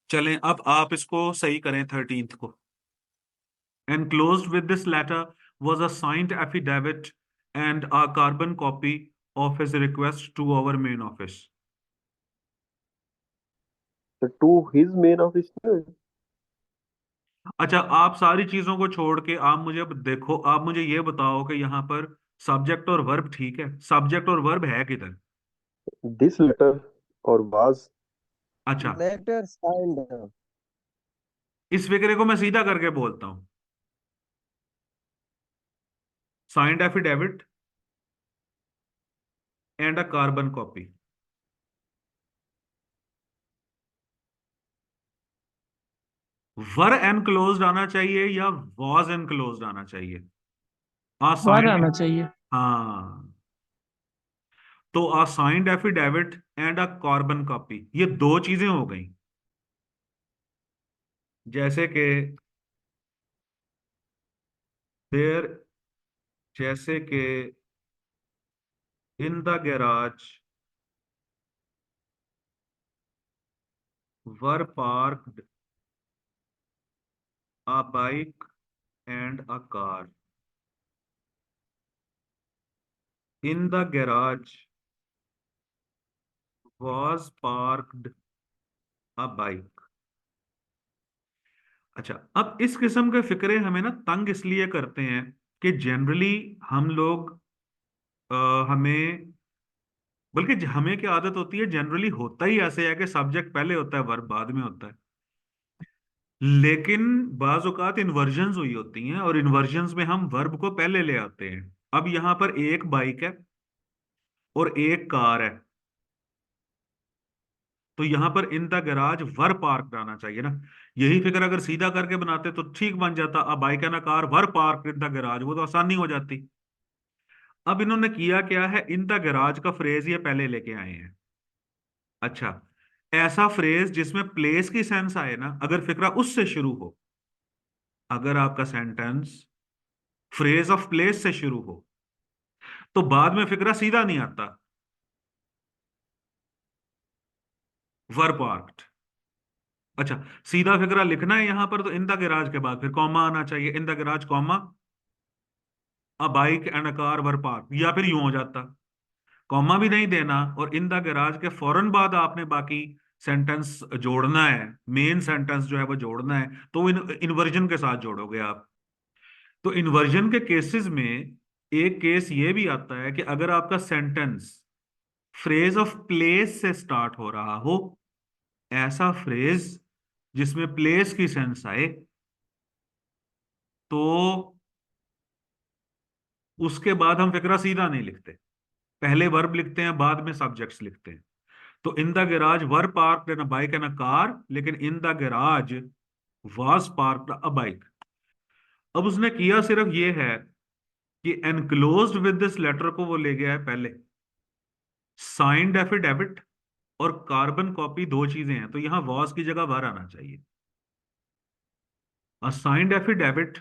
चलें, अब आप इसको सही करें 13th को। Enclosed with this letter was a signed affidavit and a carbon copy of his request to our main office. To his main office में। अच्छा, आप सारी चीजों को छोड़ के आप मुझे अब देखो, आप मुझे ये बताओ कि यहाँ पर सब्जेक्ट और वर्ब ठीक है, सब्जेक्ट और वर्ब है किधर? दिस लेटर और वाज। अच्छा, लेटर साइंड। इस फिक्रे को मैं सीधा करके बोलता हूं, signed affidavit and a carbon copy. Were enclosed आना चाहिए या वॉज एनक्लोज्ड आना चाहिए? वर असाइंड, आना चाहिए। हाँ। तो assigned affidavit and a carbon copy, ये दो चीजें हो गई। जैसे कि देर, जैसे कि इन the garage were parked a bike and a car. In the garage was parked a bike. अच्छा, अब इस किस्म के फिक्रे हमें ना तंग इसलिए करते हैं कि जनरली हम लोग हमें, बल्कि हमें क्या आदत होती है, जनरली होता ही ऐसे है कि सब्जेक्ट पहले होता है, वर्ब बाद में होता है। लेकिन बाज औकात इन्वर्जन्स हुई होती हैं और इन्वर्जन्स में हम वर्ब को पहले ले आते हैं। अब यहां पर एक बाइक है और एक कार है, तो यहां पर इन द गैराज वर पार्क आना चाहिए ना। यही फिक्र अगर सीधा करके बनाते तो ठीक बन जाता, अब bike and car were park in the garage, वो तो आसानी हो जाती। अब इन्होंने किया क्या है, इन द गैराज का फ्रेज ये पहले लेके आए हैं। अच्छा, ऐसा फ्रेज जिसमें प्लेस की सेंस आए ना, अगर फिक्रा उससे शुरू हो, अगर आपका सेंटेंस फ्रेज ऑफ प्लेस से शुरू हो तो बाद में फिक्रा सीधा नहीं आता, वर पार्क्ड। अच्छा, सीधा फिक्रा लिखना है यहां पर तो इन द गैराज के बाद फिर कॉमा आना चाहिए, इन the garage comma a bike and a car were park, या फिर यूं हो जाता, कॉमा भी नहीं देना और इन द गैराज के फौरन बाद आपने बाकी सेंटेंस जोड़ना है, मेन सेंटेंस जो है वो जोड़ना है, तो इन्वर्जन के साथ जोड़ोगे आप। तो इन्वर्जन के केसेस में एक केस ये भी आता है कि अगर आपका सेंटेंस फ्रेज ऑफ प्लेस से स्टार्ट हो रहा हो, ऐसा फ्रेज जिसमें प्लेस की सेंस आए, तो उसके बाद हम फिक्रा सीधा नहीं लिखते, पहले वर्ब लिखते हैं बाद में सब्जेक्ट्स लिखते हैं। तो in the garage were parked in a bike and a car, लेकिन in the garage was parked a bike. अब उसने किया सिर्फ ये है कि एनक्लोज्ड विद दिस लेटर को वो ले गया है पहले, साइंड एफिडेविट और कार्बन कॉपी दो चीजें हैं, तो यहां वॉज की जगह वर आना चाहिए। A signed affidavit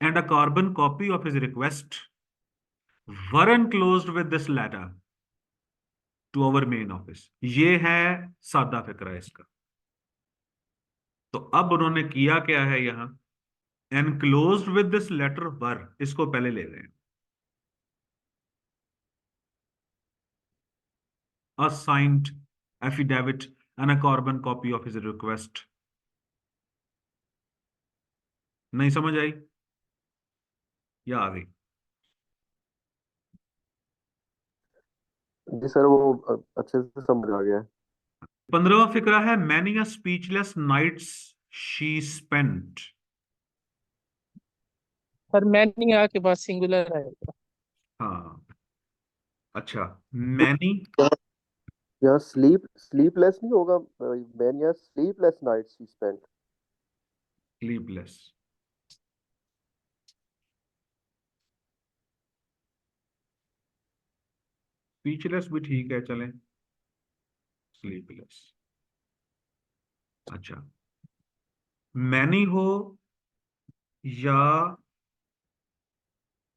and a carbon copy of his request were enclosed with this letter to our main office. ये है सादा फिक्रा इसका। तो अब उन्होंने किया क्या है यहां, enclosed with this letter were, इसको पहले ले रहे हैं। A signed affidavit and a carbon copy of his request. नहीं समझ आई या आ गई? जी सर, वो अच्छे से समझ आ गया है। 15वां फिक्रा है, many a speechless nights she spent. पर मैनी के बाद सिंगुलर आएगा। हाँ, अच्छा, मैनी, यहाँ स्लीपलेस नहीं होगा। मैन यहाँ sleepless nights he spent. Sleepless, speechless भी ठीक है, चलें, स्लीपलेस। अच्छा, मैनी हो या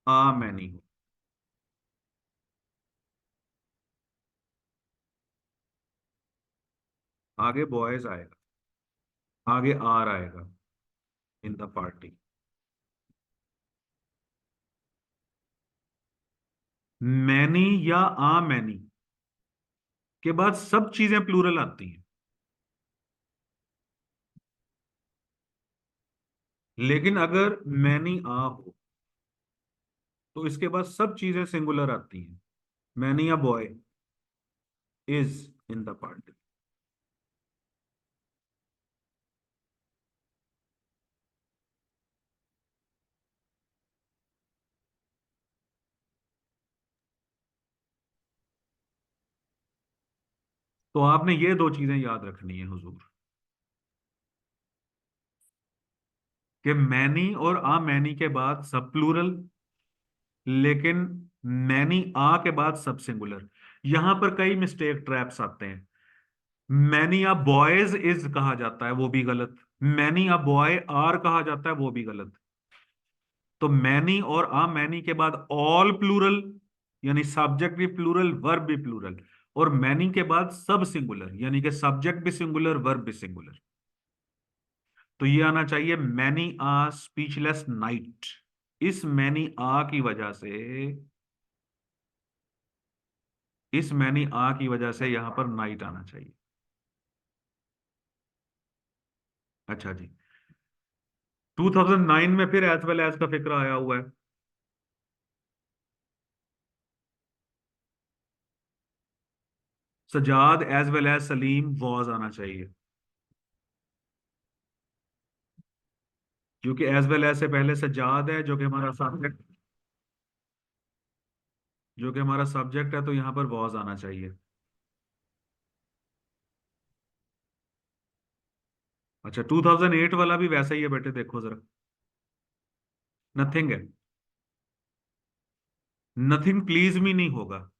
आ मैनी हो, आगे बॉयज आएगा, आगे आर आएगा, इन द पार्टी। मैनी या आ मैनी के बाद सब चीजें प्लूरल आती हैं, लेकिन अगर मैनी आ हो तो इसके बाद सब चीजें सिंगुलर आती हैं। मैनी या boy is in the party. तो आपने ये दो चीजें याद रखनी है हुजूर, कि मैनी और आ मैनी के बाद सब प्लूरल, लेकिन मैनी आ के बाद सब सिंगुलर। यहां पर कई मिस्टेक ट्रैप्स आते हैं। मैनी आ बॉयज इज कहा जाता है, वो भी गलत। मैनी आ बॉय आर कहा जाता है, वो भी गलत। तो मैनी और आ मैनी के बाद ऑल प्लूरल, यानी सब्जेक्ट भी प्लूरल, वर्ब भी प्लूरल। और मैनी के बाद सब सिंगुलर, यानी कि सब्जेक्ट भी सिंगुलर, वर्ब भी सिंगुलर। तो ये आना चाहिए मैनी आ स्पीचलेस नाइट। इस मैनी आ की वजह से, इस मैनी आ की वजह से यहां पर नाइट आना चाहिए। अच्छा जी। 2009 में फिर एज वेल एज का फिक्र आया हुआ है। Sajjad as well as Salim was आना चाहिए, क्योंकि एज वेल एज से पहले सजाद है जो कि हमारा सब्जेक्ट, जो कि हमारा सब्जेक्ट है, तो यहां पर वॉज आना चाहिए। अच्छा, 2008 वाला भी वैसा ही है बेटे, देखो जरा। नथिंग है, नथिंग प्लीज मी नहीं होगा,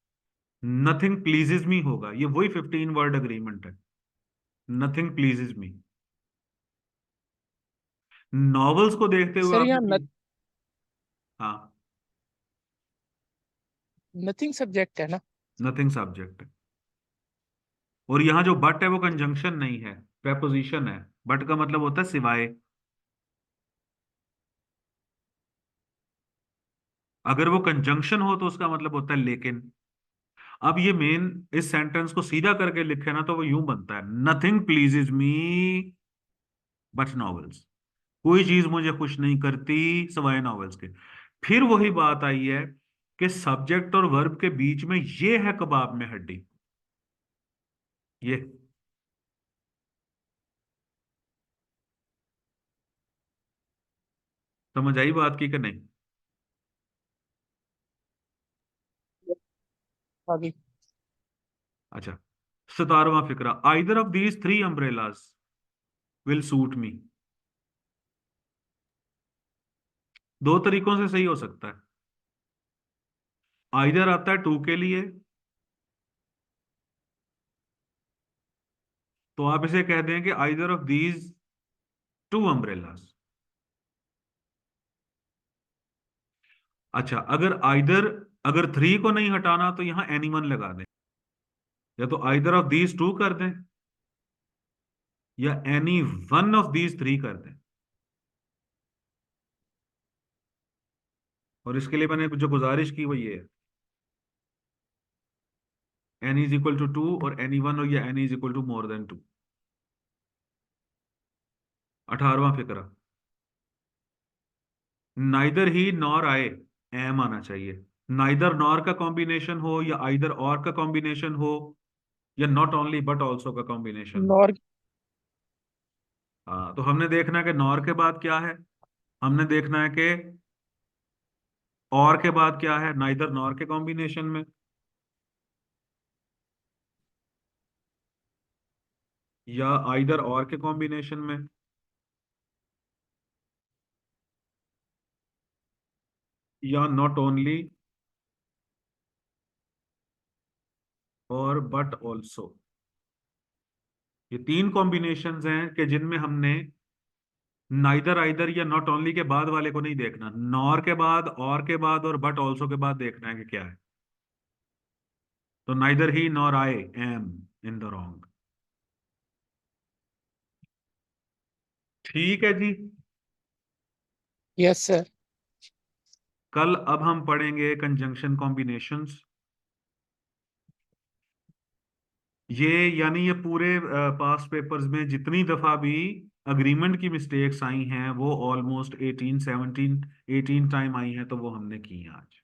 नथिंग प्लीजेज मी होगा। ये वही 15 वर्ड अग्रीमेंट है, नथिंग प्लीजेज मी। नॉवेल्स को देखते हुए सर आपने यहाँ हाँ, नथिंग सब्जेक्ट है ना। नथिंग सब्जेक्ट है। और यहाँ जो बट है वो कंजंक्शन नहीं है, प्रेपोजिशन है। बट का मतलब होता है सिवाय। अगर वो कंजंक्शन हो तो उसका मतलब होता है लेकिन। अब ये मेन इस सेंटेंस को सीधा करके लिखे ना, तो वो यूं बनता है, nothing pleases me but novels. कोई चीज मुझे खुश नहीं करती सिवाय नॉवेल्स के। फिर वही बात आई है कि सब्जेक्ट और वर्ब के बीच में ये है कबाब में हड्डी, ये। समझ आई बात की कि नहीं? आगे। अच्छा, 17वां फिक्रा, either of these three umbrellas will suit me. दो तरीकों से सही हो सकता है। आइदर आता है टू के लिए, तो आप इसे कह दें कि either of these two umbrellas. अच्छा, अगर आइदर, अगर थ्री को नहीं हटाना तो यहां एनीवन लगा दें, या तो आइदर ऑफ दीज टू कर दें या any one of these three कर दें। और इसके लिए मैंने जो गुजारिश की वो ये है, N is equal to two और एनी वन, और या N is equal to more than two. 18वां फिक्रा, neither he nor I am आना चाहिए। नाइदर नॉर का कॉम्बिनेशन हो या आइदर और का कॉम्बिनेशन हो, या नॉट ओनली बट ऑल्सो का कॉम्बिनेशन हो। नॉर। हाँ, तो हमने देखना है कि नॉर के बाद क्या है, हमने देखना है कि और के बाद क्या है, नाइदर नॉर के कॉम्बिनेशन में, या आइदर और के कॉम्बिनेशन में, या नॉट ओनली और बट ऑल्सो। ये तीन कॉम्बिनेशंस हैं कि जिनमें हमने नाइदर आइदर या नॉट ओनली के बाद वाले को नहीं देखना, नॉर के बाद, और के बाद और बट ऑल्सो के बाद देखना है कि क्या है। तो neither he nor I M in the wrong. ठीक है जी। Yes sir. कल अब हम पढ़ेंगे कंजंक्शन कॉम्बिनेशंस। ये यानी ये पूरे पास्ट पेपर्स में जितनी दफा भी अग्रीमेंट की मिस्टेक्स आई हैं वो ऑलमोस्ट 18 17 18 टाइम आई हैं, तो वो हमने की हैं आज।